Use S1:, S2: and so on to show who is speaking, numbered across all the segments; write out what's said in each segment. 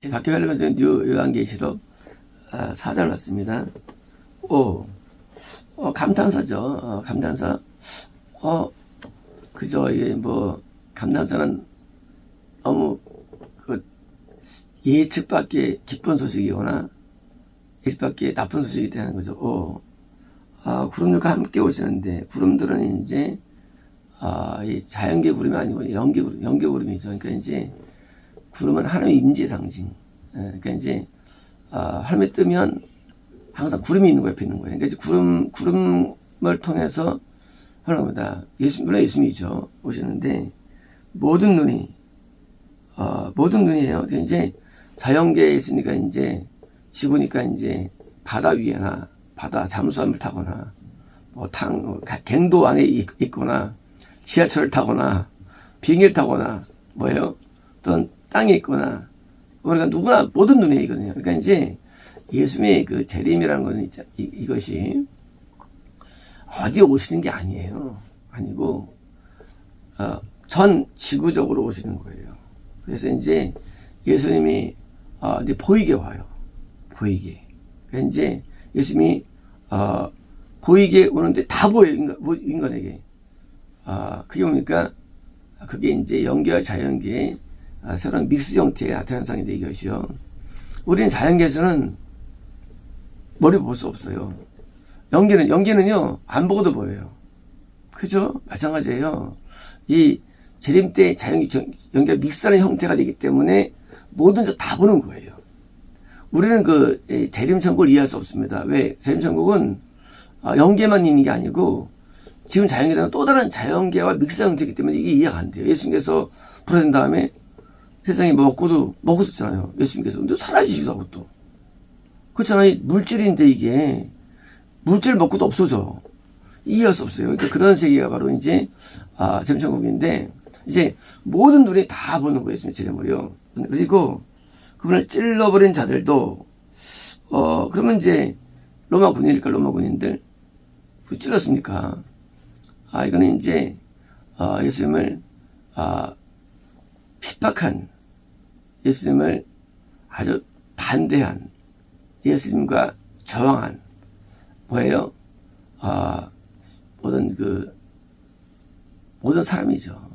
S1: 박교 활동에서 요한계시록 4절 왔습니다. 감탄사죠. 감탄사. 그저 감탄사는 너무 예측밖에 기쁜 소식이거나 예측밖에 나쁜 소식이 되는 거죠. 구름들과 함께 오시는데, 구름들은 이제 이 자연계 구름이 아니고 연계 구름이죠. 그러니까 이제 구름은 하나님의 임재 상징. 그러니까 이제 하늘이 뜨면 항상 구름이 있는 거 옆에 있는 거예요. 그러니까 이제 구름을 통해서 하는 겁니다. 물론 예수님이죠. 오시는데 모든 눈이에요. 이제 자연계에 있으니까 이제 지구니까 이제 바다 위에나 바다 잠수함을 타거나 갱도 안에 있거나 지하철을 타거나 비행기를 타거나 또는 땅에 있거나 우리가 누구나 모든 눈에 있거든요. 그러니까 이제 예수님의 그 재림이라는 거는 이것이 어디 오시는 게 아니에요. 아니고 전 지구적으로 오시는 거예요. 그래서 이제 예수님이 이제 보이게 와요. 보이게. 그러니까 이제 예수님이 보이게 오는데 다 보여요. 인간에게. 그게 뭡니까? 그게 이제 연계와 자연계의 새로운 믹스 형태의 나타난 현상인데 이것이요. 우리는 자연계에서는 머리 볼 수 없어요. 연계는요, 안 보고도 보여요. 그죠? 마찬가지예요. 이 재림 때 연계가 믹스하는 형태가 되기 때문에 뭐든지 다 보는 거예요. 우리는 재림 천국을 이해할 수 없습니다. 왜? 재림 천국은 연계만 있는 게 아니고 지금 자연계는 또 다른 자연계와 믹스 형태이기 때문에 이게 이해가 안 돼요. 예수님께서 부활하신 다음에 세상에 먹었었잖아요. 예수님께서. 근데 사라지기도 하고 또. 그렇잖아요. 물질인데 이게. 물질 먹고도 없어져. 이해할 수 없어요. 그러니까 그런 세계가 바로 이제, 재림천국인데, 이제 모든 눈이 다 보는 거예요. 예수님 재림을요. 그리고 그분을 찔러버린 자들도, 그러면 이제 로마 군인들. 찔렀으니까. 이거는 이제, 예수님을, 핍박한, 예수님을 아주 반대한, 예수님과 저항한, 모든 사람이죠.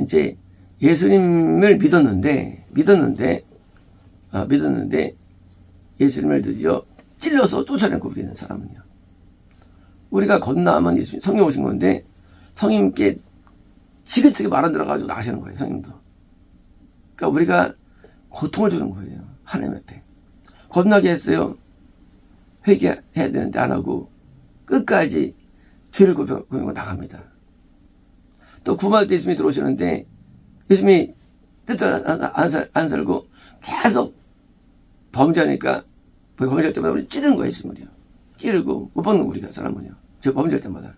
S1: 이제 예수님을 믿었는데, 예수님을 드디어 찔러서 쫓아내고 우리는 사람은요. 우리가 건너면 예수님, 성령 오신 건데, 성님께 지긋지긋 말 안 들어가지고 나가시는 거예요, 성님도. 그러니까 우리가 고통을 주는 거예요, 하나님 앞에. 건너게 했어요. 회개해야 되는데 안 하고 끝까지 죄를 고백하고 나갑니다. 또 구마할 때 예수님이 들어오시는데 예수님이 뜻을 안 살고 계속 범죄하니까 범죄할 때마다 우리 찌르는 거예요. 예수님을요. 찌르고 못 받는 우리가 사람은요. 저 범죄할 때마다.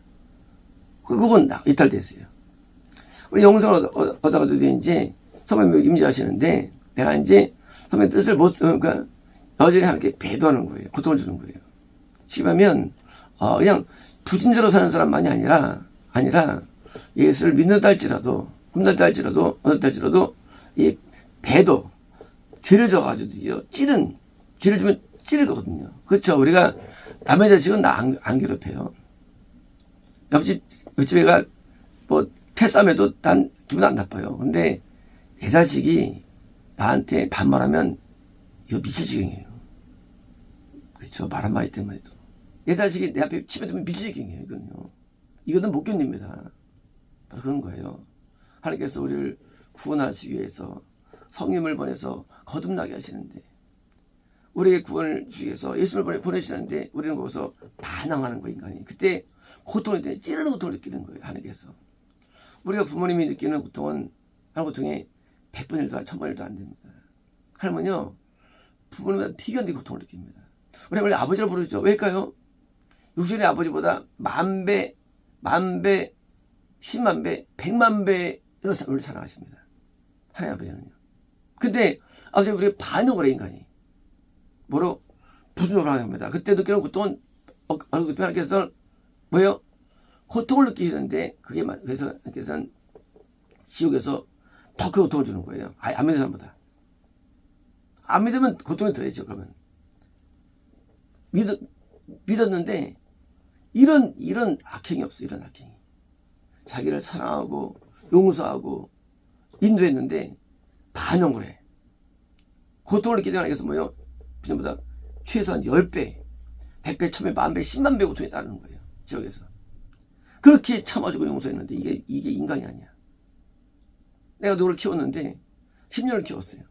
S1: 그건 이탈됐어요. 우리 영성을 얻어가지고 이제 선배님 임재하시는데 내가 이제 선배님 뜻을 못 쓰니까 여전히 함께 배도하는 거예요. 고통을 주는 거예요. 심하면 그냥 부진저로 사는 사람만이 아니라 예수를 믿는다 할지라도 어떻다 할지라도 이 배도 죄를 져가지고 죄를 주면 찌르거든요. 그렇죠. 우리가 남의 자식은 나 안 괴롭혀요. 옆집 애가 패싸움해도 난 기분 안 나빠요. 근데 내 자식이 나한테 반말하면 이거 미칠 지경이에요. 그렇죠. 말 한마디 때문에도. 내 자식이 내 앞에 치면 미칠 지경이에요. 이거는 못 견딥니다. 바로 그런 거예요. 하나님께서 우리를 구원하시기 위해서 성령을 보내서 거듭나게 하시는데 우리에게 구원을 주기 위해서 예수를 보내시는데 우리는 거기서 반항하는 거예요. 인간이. 그때 고통을 느끼는 찌르는 고통을 느끼는 거예요. 하나님께서. 우리가 부모님이 느끼는 고통은 하나님 고통이 100번 1도 1000번 1도 안 됩니다. 하나님은요. 부모님보다 비견디고 고통을 느낍니다. 우리 원래 아버지를 부르죠. 왜일까요? 육신의 아버지보다 10,000배, 10,000배, 100,000배, 100,000배 우리를 사랑하십니다. 하나님 아버지는요. 근데 아버지가 우리가 반역을 해 인간이. 뭐로? 부순으로 하는 겁니다. 그때 느끼는 고통은 그때 하나님께서 고통을 느끼시는데 그게 그래서 하나님께서는 지옥에서 더 그 고통을 주는 거예요. 안 믿는 사람보다. 안 믿으면 고통이 더해져. 그러면 믿었는데 이런 악행이 없어. 이런 악행이. 자기를 사랑하고 용서하고 인도했는데 반영을 해. 고통을 느끼지 않아서 뭐요? 그전보다 최소한 10배, 100배, 1000배, 10,000배, 100,000배 고통이 따르는 거예요. 지역에서. 그렇게 참아주고 용서했는데 이게 인간이 아니야. 내가 누구를 키웠는데 10년을 키웠어요.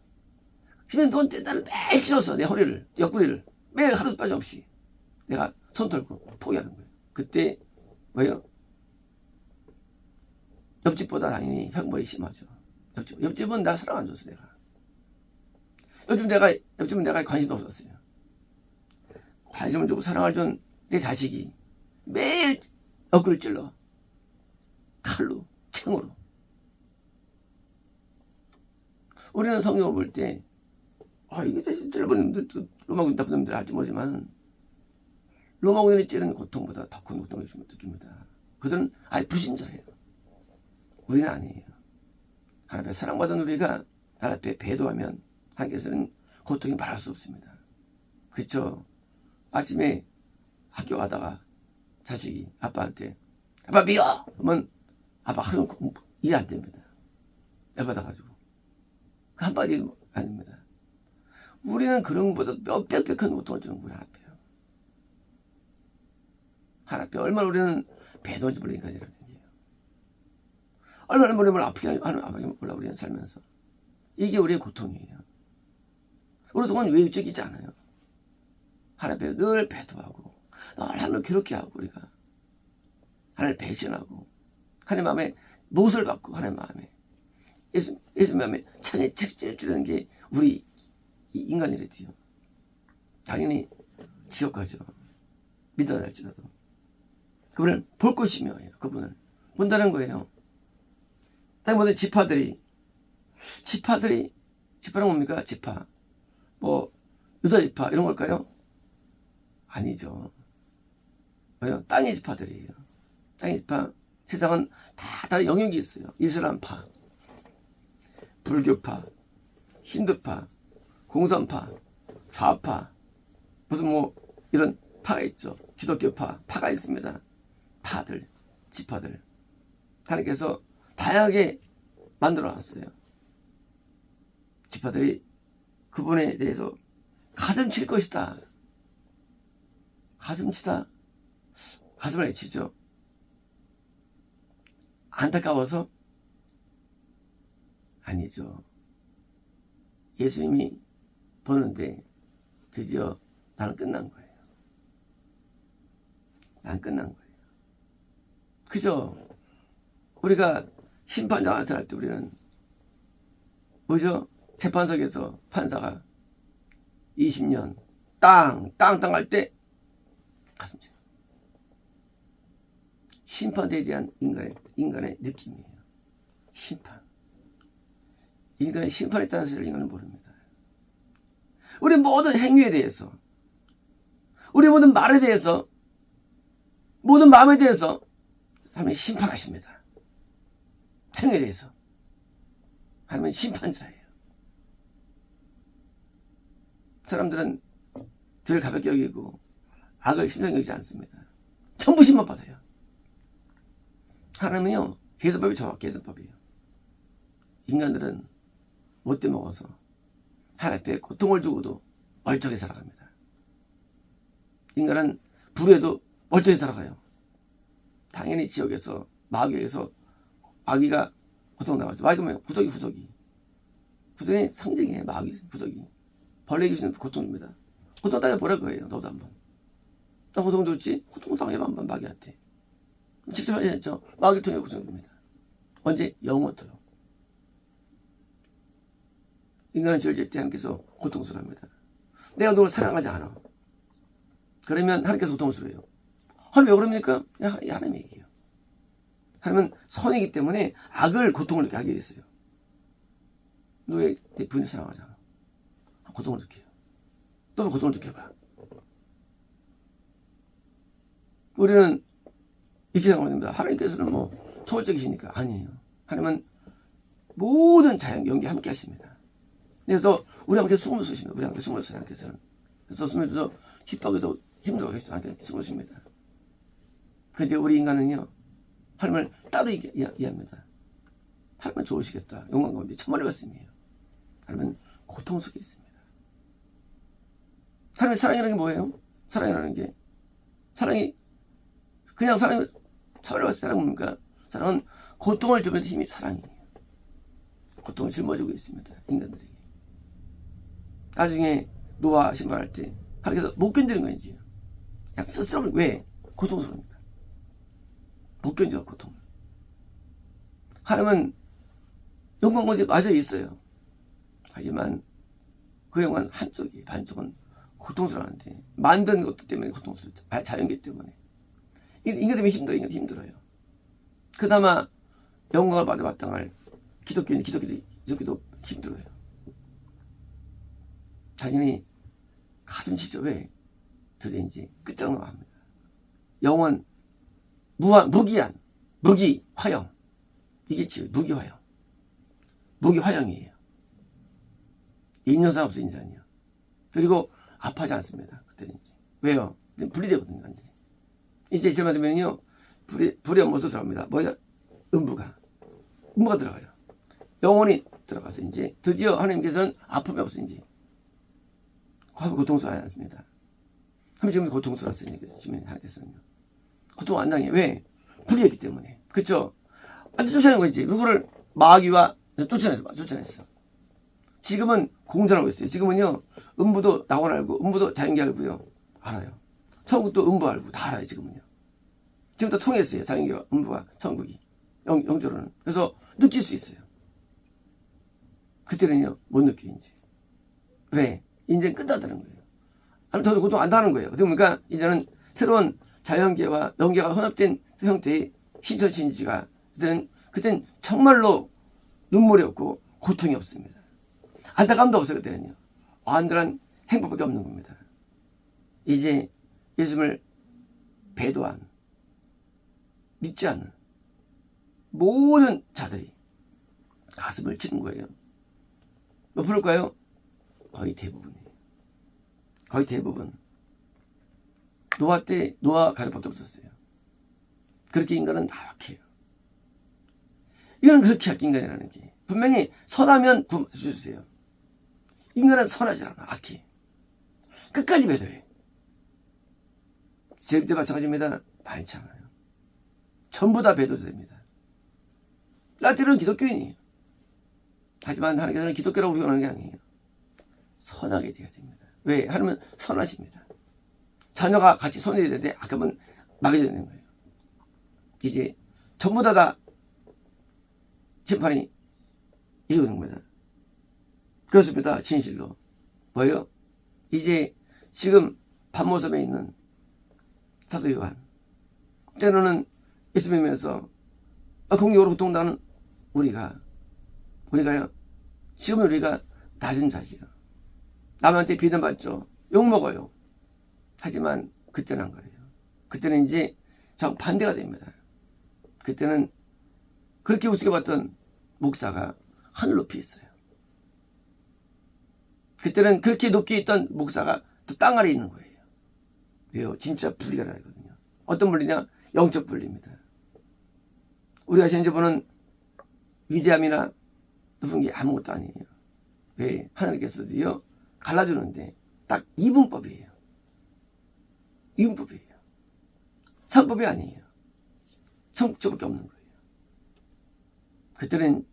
S1: 10년 동안 나를 매일 찔렀어. 내 허리를, 옆구리를. 매일 하루도 빠짐없이. 내가 손 털고 포기하는 거예요. 그때 뭐예요? 옆집보다 당연히 형벌이 심하죠. 옆집은 나 사랑 안 줬어. 내가. 옆집은 내가 관심도 없었어요. 관심을 주고 사랑을 준 내 자식이 매일 옆구리를 찔러. 칼로, 챙으로. 우리는 성경을 볼 때, 이게 진짜 일본인들, 로마군 나쁜 놈들 알지 모르지만, 로마군이 찌르는 고통보다 더 큰 고통을 느낍니다. 그들은 아예 불신자예요. 우리는 아니에요. 하나님 앞에 사랑받은 우리가 하나님 앞에 배도하면 하나님께서는 고통이 말할 수 없습니다. 그렇죠? 아침에 학교 가다가 자식이 아빠한테 아빠 미워! 그러면 아빠 하루 일 안 됩니다. 열받아가지고. 그 한마디 아닙니다. 우리는 그런 것보다 몇백 배 큰 고통을 주는 거야. 하나님 앞에 얼마나 우리는 배도한지 몰라 인간이라는 얘기예요. 얼마나 우리를 아프게 하는 몰라 우리는 살면서. 이게 우리의 고통이에요. 우리 동안 외유적이지 않아요. 하나님 앞에 늘 배도하고 늘 하나님을 괴롭게 하고 우리가 하나님을 배신하고 하나님 마음에 못을 받고 하나님 마음에 예수 마음에 창에 찌르는 게 우리 인간이랬지요. 당연히 지옥 가죠. 믿어야 할지라도. 그분을 볼 것이며 그분을 본다는 거예요. 딱 모든 지파들은 뭡니까? 지파. 유다 지파 이런 걸까요? 아니죠. 왜요? 땅의 지파들이에요. 땅의 지파. 세상은 다 다른 영역이 있어요. 이슬람파, 불교파, 힌두파, 공산파, 좌파, 무슨 이런 파가 있죠. 기독교파, 파가 있습니다. 파들, 지파들. 하나님께서 다양하게 만들어놨어요. 지파들이 그분에 대해서 가슴 칠 것이다. 가슴 치다. 가슴을 해치죠. 안타까워서? 아니죠. 예수님이 보는데 드디어 나는 끝난 거예요. 난 끝난 거예요. 그죠? 우리가 심판장 나타날 때 우리는 뭐죠? 재판석에서 판사가 20년 땅 할 때 가슴 치 심판대에 대한 인간의 느낌이에요. 심판. 인간의 심판에 있다는 사실을 인간은 모릅니다. 우리 모든 행위에 대해서, 우리 모든 말에 대해서, 모든 마음에 대해서 하나님이 심판하십니다. 행위에 대해서. 하나님은 심판자예요. 사람들은 죄를 가볍게 여기고 악을 심상히 여기지 않습니다. 전부 심판받아요. 하나님은요, 계산법이 정확히 계산법이에요. 인간들은 못돼 먹어서 하나님 앞에 고통을 주고도 멀쩡히 살아갑니다. 인간은 불에도 멀쩡히 살아가요. 당연히 지옥에서, 마귀에서 아기가 고통 나가죠. 마귀가 후덕이. 후덕이 상징이에요. 마귀, 후덕이. 벌레 귀신은 고통입니다. 고통 당해 보라 그거예요. 너도 한번. 나 고통 줬지? 고통 당해봐 한번 마귀한테. 직접 하셨죠? 마귀를 통해 고통입니다. 언제? 영원토록. 인간은 죄를 짓때 하나님께서 고통스러워합니다. 내가 너를 사랑하지 않아. 그러면 하나님께서 고통스러워요. 하나님 왜 그럽니까? 하나님의 얘기예요. 하나님은 선이기 때문에 악을 고통을 느끼게 하게 됐어요. 너 왜 내 부인을 사랑하지 않아? 고통을 느껴요. 또 고통을 느껴봐. 우리는 이렇게 생각합니다. 하나님께서는 초월적이시니까. 아니에요. 하나님은 모든 자연, 연기 함께 하십니다. 그래서 우리 함께 숨을 쉬십니다. 우리 함께 숨을 쉬는 하나님께서는. 그래서 숨을 쉬면서 기뻐하기도 힘들어 계시죠. 함께 숨을 쉽니다. 그런데 우리 인간은요, 하나님을 따로 이해합니다. 하나님은 좋으시겠다. 영광 가운데 천만의 말씀이에요. 하나님은 고통 속에 있습니다. 하나님의 사랑이라는 게 뭐예요? 사랑이라는 게, 사랑이, 그냥 사랑이, 천만의 말씀 사랑은 뭡니까? 사랑은 고통을 주는 힘이 사랑이에요. 고통을 짊어지고 있습니다. 인간들에게. 나중에 노아 심판할 때 하나님께서 못 견디는 거지. 그냥 스스로 왜? 고통스러우니까. 못 견뎌 고통을. 하나님은 영광권이 맞아 있어요. 하지만 그 영광은 한쪽이 반쪽은 고통스러운데 만든 것들 때문에 고통스럽죠. 자연계 때문에. 인간 때문에 힘들어요. 그나마 영광을 받아 마땅할 기독교도 힘들어요. 당연히 가슴 치죠. 왜? 드레인지 끝장나와 합니다. 영원, 무기한, 무기, 화영. 이게 지금 무기, 화영. 무기, 화영이에요. 인연사 없어, 인산이요. 그리고 아파하지 않습니다. 그때는 이제. 왜요? 분리되거든요, 완전히. 이제 이제만 되면요, 불의 모습 들어갑니다. 뭐야? 음부가 들어가요. 영원히 들어가서 이제 드디어 하나님께서는 아픔이 없어, 이제. 고통스러워하지 않습니다. 하나님 지금 고통스러웠으니, 지금 하나님께서는요. 고통 안 당해. 왜? 불의했기 때문에. 그쵸? 완전 쫓아내는 거지. 누구를 마귀와 쫓아냈어. 지금은 공존하고 있어요. 지금은요, 음부도 낙원 알고, 음부도 자연계 알고요. 알아요. 천국도 음부 알고, 다 알아요, 지금은요. 지금도 통했어요. 자연계와 음부와 천국이. 영적으로는. 그래서 느낄 수 있어요. 그때는요, 못 느끼는지. 왜? 이제는 끝나다는 거예요. 아니, 더 고통 안 당하는 거예요. 그러니까, 이제는 새로운 자연계와 영계가 혼합된 형태의 신천신지가, 그때는 정말로 눈물이 없고, 고통이 없습니다. 안타까움도 없어요, 그때는요. 완전한 행복밖에 없는 겁니다. 이제 예수님을 배도한, 믿지 않는 모든 자들이 가슴을 치는 거예요. 몇 프로일까요? 거의 대부분이에요. 거의 대부분. 노아 때 노아 가족밖에 없었어요. 그렇게 인간은 나약해요. 이건 그렇게 약한 인간이라는 게. 분명히 선하면 구해주세요. 인간은 선하지 않아. 악해. 끝까지 배도해. 제때 마찬가지입니다. 많지 않아요. 전부 다 배도됩니다. 라떼로는 기독교인이에요. 하지만 하나님께서는 기독교라고 우겨하는 게 아니에요. 선하게 돼야 됩니다. 왜? 하나님은 선하십니다. 자녀가 같이 선해야 되는데 아까면 막이 되는 거예요. 이제 전부 다 심판이 이루어지는 겁니다. 그렇습니다. 진실로. 뭐예요? 이제 지금 반모섬에 있는 사도 요한. 때로는 예수 믿으면서 공격으로 고통당하는 우리가요. 지금은 우리가 낮은 자지요. 남한테 비난받죠. 욕먹어요. 하지만 그때는 안 그래요. 그때는 이제 정반대가 됩니다. 그때는 그렇게 우습게 봤던 목사가 하늘 높이 있어요. 그때는 그렇게 높게 있던 목사가 또 땅 아래에 있는 거예요. 왜요? 진짜 분리가 나거든요. 어떤 분리냐? 영적 분리입니다. 우리가 현재 보는 위대함이나 높은 게 아무것도 아니에요. 왜? 하나님께서도요, 갈라주는데 딱 이분법이에요. 이분법이에요. 천법이 아니에요. 천국조밖에 없는 거예요. 그때는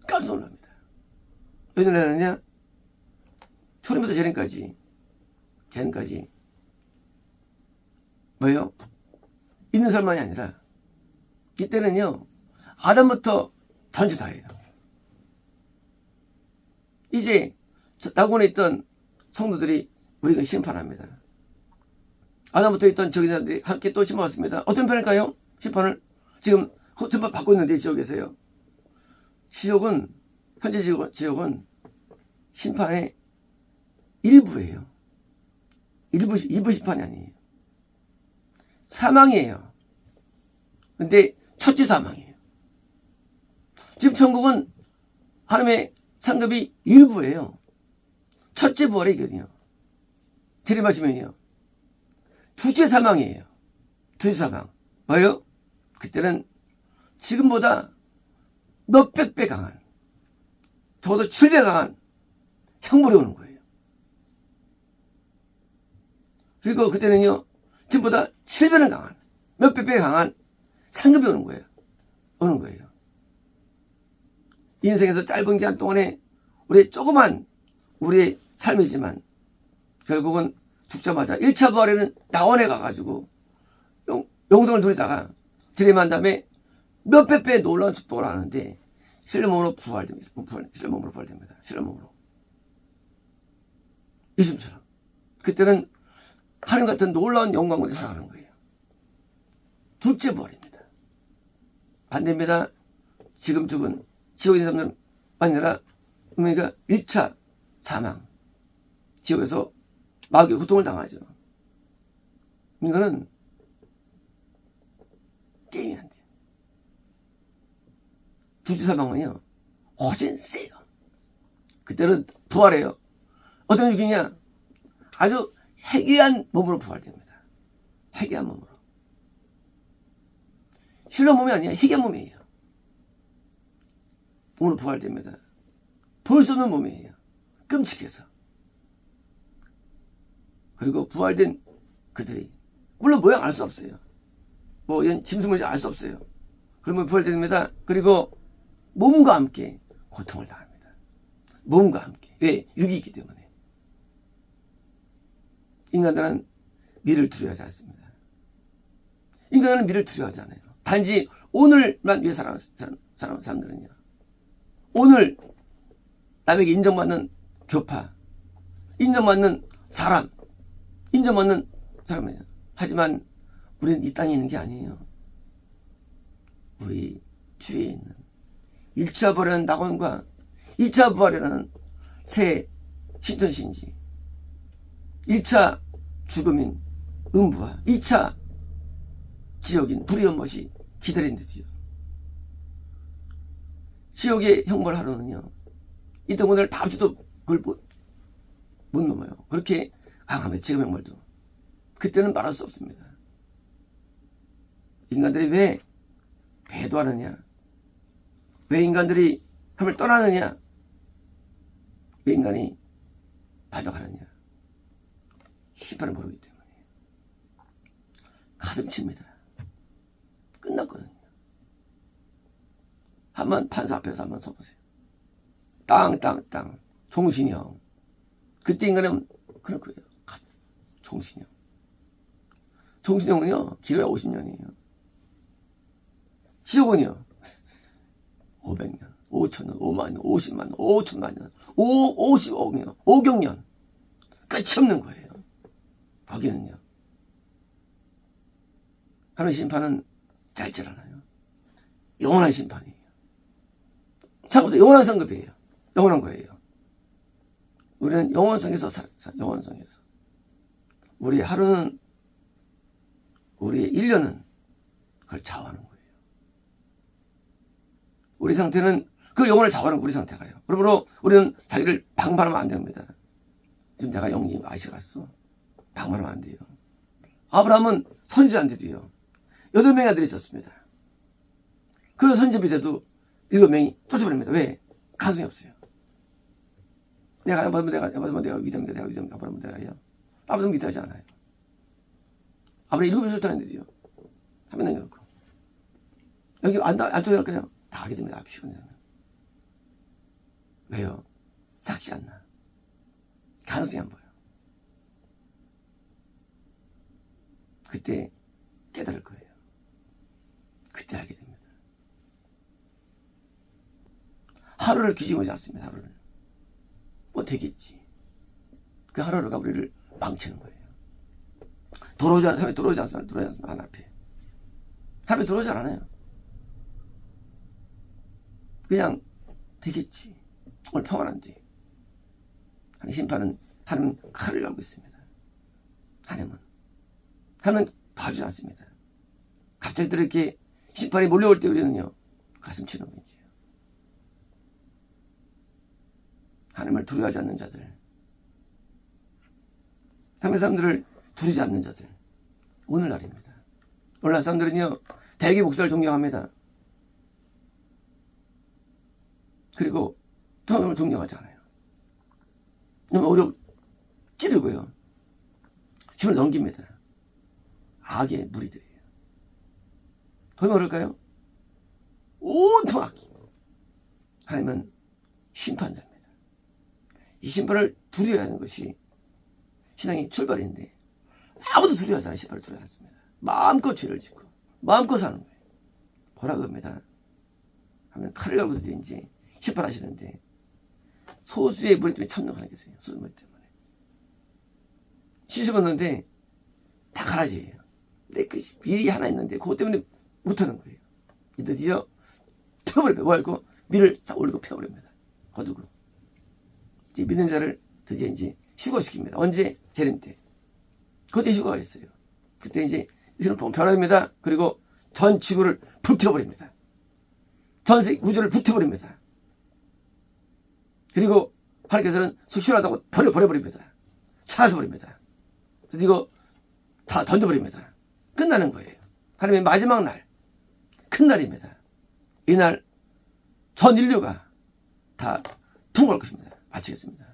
S1: 깜짝 놀랍니다. 왜 놀라느냐? 초림부터 재림까지 뭐예요? 있는 사람만이 아니라 이때는요, 아담부터 전체 다예요. 이제 낙원에 있던 성도들이 우리가 심판합니다. 아담부터 있던 저기들이 함께 또 심어왔습니다. 어떤 편일까요? 심판을 지금 심판 받고 있는데 지옥에서요. 지옥은 현재 지옥은 심판의 일부예요. 일부 심판이 아니에요. 사망이에요. 근데 첫째 사망이에요. 지금 천국은 하나님의 상급이 일부예요. 첫째 부활이거든요. 들이마시면요. 둘째 사망이에요. 둘째 사망. 뭐예요? 그때는 지금보다 몇백 배 강한, 적어도 7배 강한 형벌이 오는 거예요. 그리고 그때는요, 지금보다 7배는 강한, 몇백 배 강한 상급이 오는 거예요. 오는 거예요. 인생에서 짧은 기간 동안에 우리의 조그만 우리의 삶이지만 결국은 죽자마자 1차 부활에는 낙원에 가가지고 영생을 누리다가 재림한 다음에 몇백 배의 놀라운 축복을 하는데 신의 몸으로 부활됩니다. 신의 몸으로 부활됩니다. 신의 몸으로. 예수님처럼. 그때는 하늘 같은 놀라운 영광으로 살아가는 거예요. 둘째 부활입니다. 반대입니다. 지금 죽은 지옥에 있는 사람들은 아니라 그러니까 1차 사망. 지옥에서 마귀의 고통을 당하죠. 이거는 게임이 안 돼요. 둘째 사망은요, 훨씬 세요. 그때는 부활해요. 어떤 죽이냐? 아주 해괴한 몸으로 부활됩니다. 해괴한 몸으로. 힐러 몸이 아니야. 해괴한 몸이에요. 몸으로 부활됩니다. 볼 수 없는 몸이에요. 끔찍해서. 그리고 부활된 그들이, 물론 모양 알 수 없어요. 뭐 이런 짐승인지 알 수 없어요. 그러면 부활됩니다. 그리고 몸과 함께 고통을 당합니다. 몸과 함께. 왜? 육이 있기 때문에. 인간들은 미래를 두려워하지 않습니다. 인간은 미래를 두려워하지 않아요. 단지 오늘만 위해 살아가는 사람들은요. 오늘 남에게 인정받는 교파, 인정받는 사람, 인정받는 사람이에요. 하지만 우리는 이 땅에 있는 게 아니에요. 우리 주위에 있는 1차 부활이라는 낙원과 2차 부활이라는 새 신천신지, 1차 죽음인 음부와 2차 지옥인 불의 연못이 기다린 듯이요. 지옥의 형벌 하루는요, 이 동문을 다 합쳐도 그걸 못 넘어요. 그렇게 강합니다. 지금 형벌도. 그때는 말할 수 없습니다. 인간들이 왜 배도하느냐? 왜 인간들이 하나님을 떠나느냐? 왜 인간이 반역하느냐? 심판을 모르기 때문에. 가슴 칩니다. 끝났거든요. 한번 판사 앞에서 한번 서보세요. 땅. 종신형. 그때 인간은 그럴 거예요. 종신형. 종신형은요, 길어야 50년이에요. 지옥은요, 500년, 5천년, 5만년, 50만년, 5천만년, 50억 년, 5억 년. 끝이 없는 거예요. 거기는요. 하나님 심판은 짧지 않아요. 영원한 심판이에요. 상급도 영원한 상급이에요. 영원한 거예요. 우리는 영원성에서 살아요. 영원성에서. 우리의 하루는, 우리의 1년은 그걸 좌우하는 거예요. 우리 상태는 그 영혼을 좌우하는 우리 상태가요. 그러므로 우리는 자기를 방관하면 안 됩니다. 지금 내가 영님 아시 갔어. 방관하면 안 돼요. 아브라함은 선지자인데도요, 8명의 아들이 있었습니다. 그 선지자인데도 7명이 쫓아버립니다. 왜? 가능성이 없어요. 내가 받으면 내가 위대합니다. 내가 위대합니다. 받으면 내가요. 아브라함은 위대하지 않아요. 아브라함 7명 쫓아내는데도요, 한 명이 그렇고. 여기 안 쫓아갈까요? 다 하게 됩니다. 시간에는. 왜요? 삭지 않나. 가능성이 안 보여. 그때 깨달을 거예요. 그때 알게 됩니다. 하루를 뒤집어지 않습니다. 하루를. 뭐 되겠지. 그 하루가 우리를 망치는 거예요. 들어오지 않습니다. 하나님 앞에. 하나님 들어오지 않아요. 그냥 되겠지. 오늘 평안한데. 하나님 심판은 하나님은 칼을 갖고 있습니다. 하나님은 봐주지 않습니다. 갑자기 이렇게 심판이 몰려올 때 우리는요, 가슴 치는 거지. 하나님을 두려워하지 않는 자들, 하나님의 사람들을 두려워하지 않는 자들, 오늘날입니다. 오늘날 사람들은요, 대개 목사를 존경합니다. 그리고 하나님을 존경하지 않아요. 오히려 찌르고요, 힘을 넘깁니다. 악의 무리들이에요. 그건 뭐랄까요? 온통 악이. 하나님은 심판자입니다. 이 심판을 두려워하는 것이 신앙의 출발인데, 아무도 두려워하지 않아요. 심판을 두려워하지 않습니다. 마음껏 죄를 짓고 마음껏 사는 거예요. 뭐라고 합니다. 하면 칼을 갈고 드든지 심판하시는데, 소수의 무리 때문에 참여하는 게 있어요. 소수의 무리 때문에 시집었는데 다 가라지예요. 근데 그 밀이 하나 있는데 그것 때문에 못하는 거예요. 드디어 펴버려요. 뭐 할거 밀을 딱 올리고 펴버립니다. 거두고 이제 믿는 자를 드디어 이제 휴거시킵니다. 언제? 재림 때. 그때 휴거가 있어요. 그때 이제 이들은 변화됩니다. 그리고 전 지구를 불태워버립니다. 전 세계 우주를 불태워버립니다. 그리고 하나님께서는 속시원하다고 버려버립니다. 사라져버립니다. 그래서 이거 다 던져버립니다. 끝나는 거예요. 하나님의 마지막 날, 큰 날입니다. 이날 전 인류가 다 통과할 것입니다. 마치겠습니다.